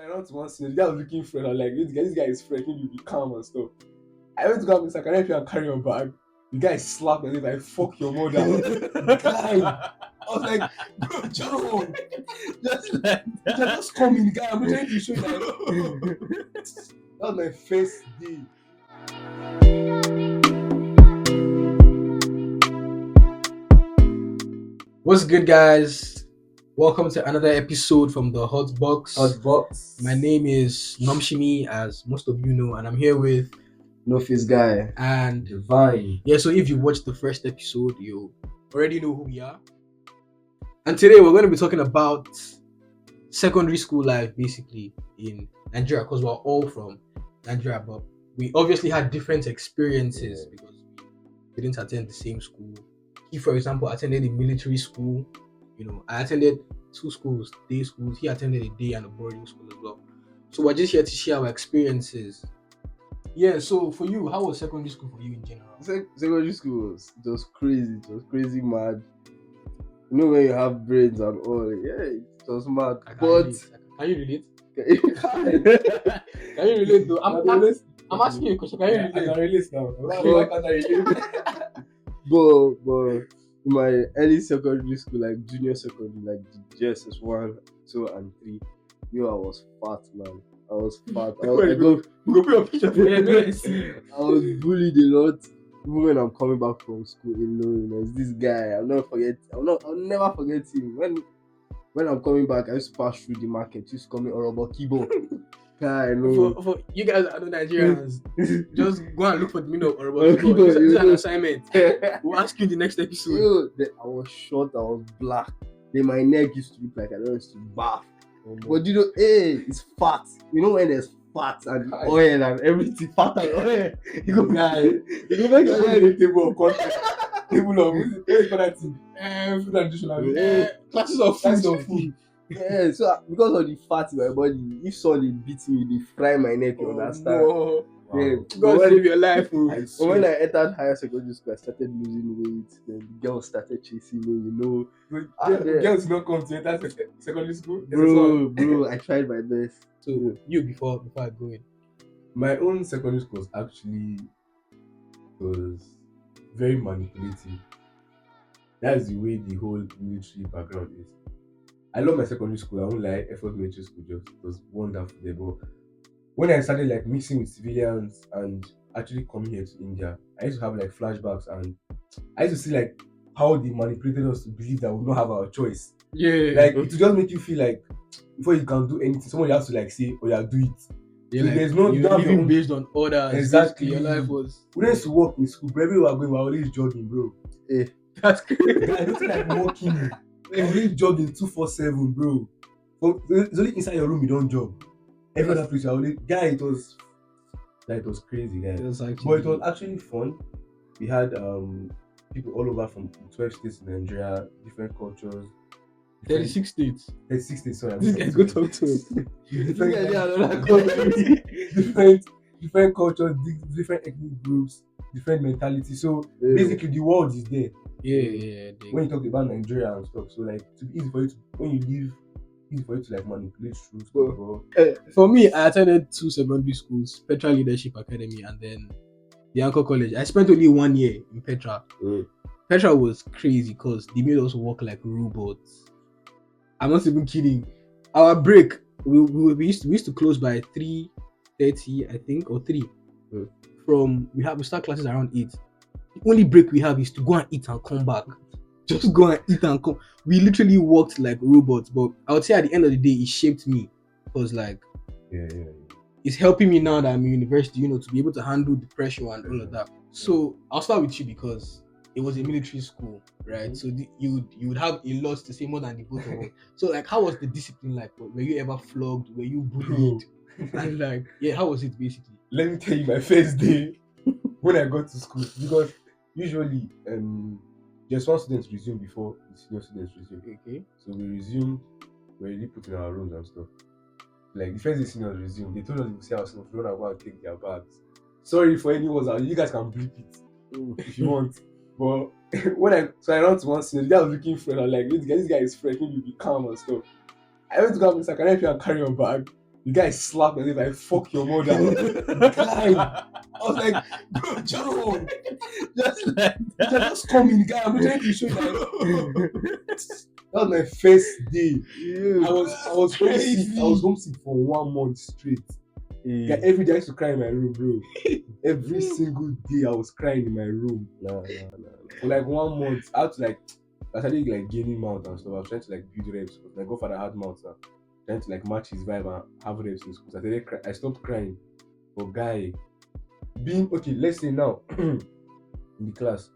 I went to one scene, the guy was looking fresh. I was like, this guy is fresh, maybe be calm and stuff. I went to go and say, can I help you and carry your bag? The guy slapped me and like, fuck your mother. Guy. I was like, bro, John. Just like that. Just come in, guy. I'm trying to show you that. That was my first day. What's good, guys? Welcome to another episode from the Hot Box. My name is Nomshimi, as most of you know, and I'm here with No Face Guy and Divine. Yeah, so if you watched the first episode, you already know who we are. And today we're going to be talking about secondary school life, basically in Nigeria, because we're all from Nigeria, but we obviously had different experiences because we didn't attend the same school. He, for example, attended a military school. You know, I attended two schools, day schools. He attended a day and a boarding school as well. So we're just here to share our experiences. Yeah, so for you, how was secondary school for you in general? Secondary school was just crazy. It was crazy mad. You know when you have brains and all. Yeah, it was mad. Can you relate? Can you relate though? I'm asking you a question. Can you relate? I can relate now. Why can't I relate? But in my early secondary school, like junior secondary, like the JSS 1, 2, and 3, I was fat, man. I was fat. Go put your picture for I was bullied a lot. Even when I'm coming back from school alone, there's this guy. I'll never forget him. When I'm coming back, I used to pass through the market. He used to call me Orobo Kibo. Guy, no. For you guys that are not Nigerians, just go and look for the meaning of Orobo Kibo. This is an assignment. We'll ask you in the next episode. I was short, I was black. Then my neck used to look like I used to bath. But it's fat. You know when there's fat and oil and everything, fat and oil. You go make a table of content. Table of food and nutritional Classes of food. Yeah, so because of the fat in my body, if somebody beats me, they fry my neck, you understand? Wow. Yeah, God save your life. But when I entered higher secondary school, I started losing weight. Then the girls started chasing me, you know. Girls don't come to enter secondary school? Bro, I tried my best. So, you before I go in. My own secondary school was very manipulative. That's the way the whole military background is. I love my secondary school. I won't lie. Effort military school just was wonderful there. But when I started like mixing with civilians and actually coming here to India, I used to have like flashbacks, and I used to see like how they manipulated us to believe that we would not have our choice. Yeah. Like it will just make you feel like before you can do anything, someone has to like say, "Oh yeah, do it." Yeah, So like, there's no you're living based on orders. Exactly. Your life was. We used to walk in school, but everywhere we were going, we were always jogging, bro. That's crazy. I don't like walking. We're always jogging 247, bro. But it's only inside your room you don't jog. Every other place, it was crazy, guys. But it was actually fun. We had people all over from 12 states in Nigeria, different cultures. 36 states. 36 states, sorry. This guy go talk to us. different cultures, different ethnic groups, different mentality. So basically the world is there. Yeah. When you talk about Nigeria and stuff, so like to be easy for you to when you leave, easy for you to like manipulate through stuff. For me, I attended two secondary schools, Petra Leadership Academy and then the Anchor College. I spent only 1 year in Petra. Petra was crazy because they made us work like robots. I'm not even kidding. Our break, we used to close by 3:30, I think, or 3. We start classes around 8. The only break we have is to go and eat and come back. Just go and eat and come. We literally worked like robots, but I would say at the end of the day, it shaped me. Because it's helping me now that I'm in university, to be able to handle the pressure and all of that. So I'll start with you because it was a military school, right? So you would have a lot to say more than the both of us. So like, how was the discipline like? Were you ever flogged? Were you bullied? And like, how was it basically? Let me tell you my first day when I got to school, because usually just one student resume before the senior students resume. Okay. So we resumed, we're already put in our rooms and stuff. Like the first day seniors resumed, they told us to say ourselves, we don't go and take their bags. Sorry for anyone out, you guys can bleep it if you want. But I ran to one senior, the guy was looking fresh. I was like, this guy is fresh, maybe be calm and stuff. I went to go and say, can I help you and carry your bag? The guy slapped me like, fuck your mother. Guy. I was like, bro, Just like you can just come in, guy. I'm trying to show you that. That was my first day. I was homesick. I was homesick for 1 month straight. Guy, every day I used to cry in my room, bro. Every single day I was crying in my room. For like 1 month, I had to like, I started like gaining mount and stuff. I was trying to like build reps because my godfather had mounts now. Trying to like match his vibe and have reps in school. So I stopped crying. But guy, being okay, let's say now in the class,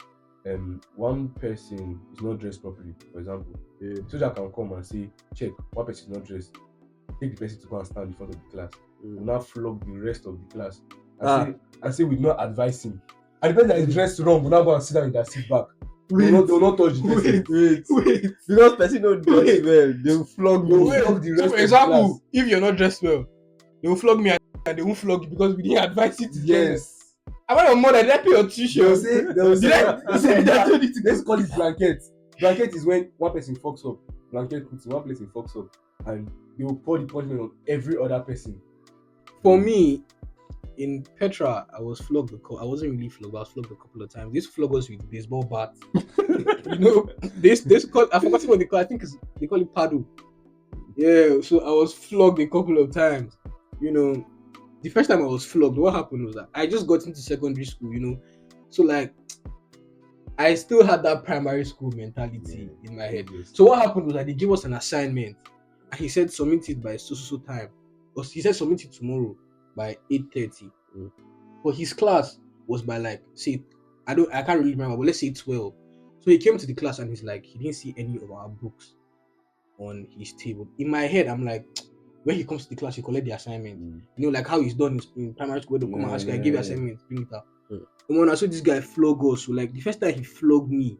one person is not dressed properly, for example. Soldier can come and say, check, one person is not dressed. Take the person to go and stand in front of the class. Will now flog the rest of the class and say we not advise him. And the person that is dressed wrong will now go and sit down in their seat back. They will not touch the person. Wait. Because person don't dress well, they will flog They you. will flog the rest So of for the example, class. if you're not dressed well, they will flog me and they won't flog you because we didn't advise you to dress. Yes. Am I your mother? Did I pay your They tuition? will say, Did I told you to let's call it blanket. Blanket is when one person fucks up. Blanket puts in one place and fucks up. And they will pour the punishment on every other person. For me, in Petra, I was flogged. I wasn't really flogged, but I was flogged a couple of times. They used to flog us with baseball bats. You know, they call, I forgot what they call. I think they call it paddle. Yeah, so I was flogged a couple of times. You know, the first time I was flogged, what happened was that I just got into secondary school. You know, so like I still had that primary school mentality in my head. So what happened was that they gave us an assignment, and he said submit it by so time. Or he said submit it tomorrow by 8:30. But his class was by like say I can't really remember, but let's say 12. So he came to the class and he's like he didn't see any of our books on his table. In my head, I'm like, when he comes to the class, he collect the assignment. You know, like how he's done in primary school, they come and ask you, I give you assignment, bring it out. And when I saw this guy flog us, so like the first time he flogged me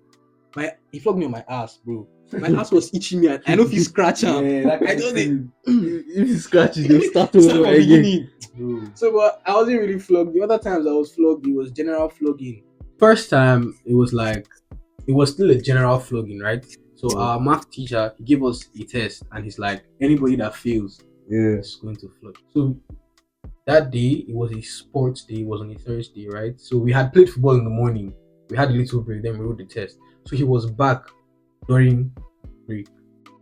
on my ass, bro. My ass was itching me and I know if he scratch him. I just if you scratch it, they'll start start over from again. beginning. So but I wasn't really flogged. The other times I was flogged, it was general flogging. First time it was still a general flogging, right? So our math teacher, he gave us a test and he's like, anybody that fails is going to flog. So that day, it was a sports day, it was on a Thursday, right? So we had played football in the morning. We had a little break, then we wrote the test. So he was back during break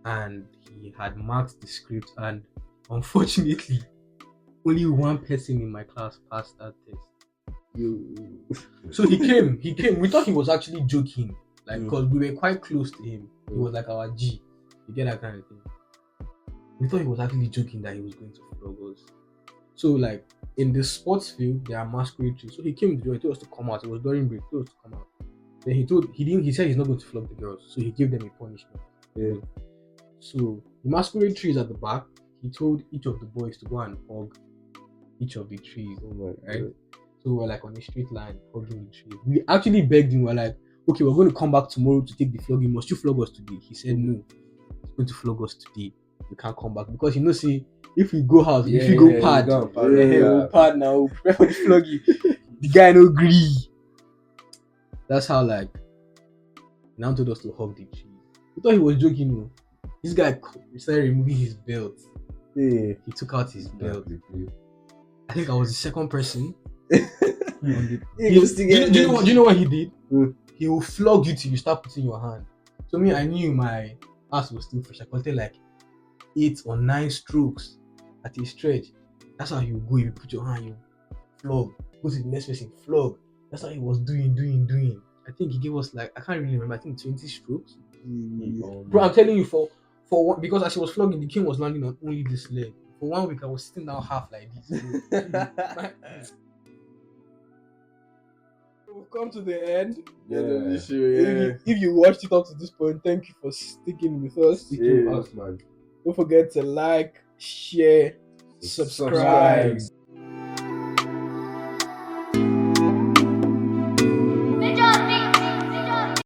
and he had marked the script, and unfortunately, only one person in my class passed that test. So he came. We thought he was actually joking, like because we were quite close to him. He was like our G. You get that kind of thing. We thought he was actually joking that he was going to flog us. So like in the sports field, there are masquerade trees. So he came to the door, he told us to come out. It was during break, he told us to come out. Then he said he's not going to flog the girls, so he gave them a punishment. So the masquerade tree is at the back. He told each of the boys to go and hug each of the trees. Right? So we were like on a straight line, hugging the tree. We actually begged him, we were like, okay, we're going to come back tomorrow to take the flogging. Must you flog us today? He said no. He's going to flog us today. We can't come back because see, if we go house, if we go pad, we'll pad now, we'll prepare for the flogging. The guy no agree. That's how like now told us to hug the tree. We thought he was joking. You know. This guy started removing his belt. He took out his belt. I think I was the second person. Do you know what he did? He will flog you till you start putting your hand. So me, I knew my ass was still fresh. I could like 8 or 9 strokes at a stretch. That's how you go. You put your hand, you flog. Go to the next person, flog. That's how he was doing. I think he gave us like, I can't really remember, I think 20 strokes. Bro, I'm telling you, for one, because as he was flogging, the king was landing on only this leg. For 1 week, I was sitting down half like this. We've come to the end. If you watched it up to this point, thank you for sticking with us. Man. Don't forget to like, share, subscribe.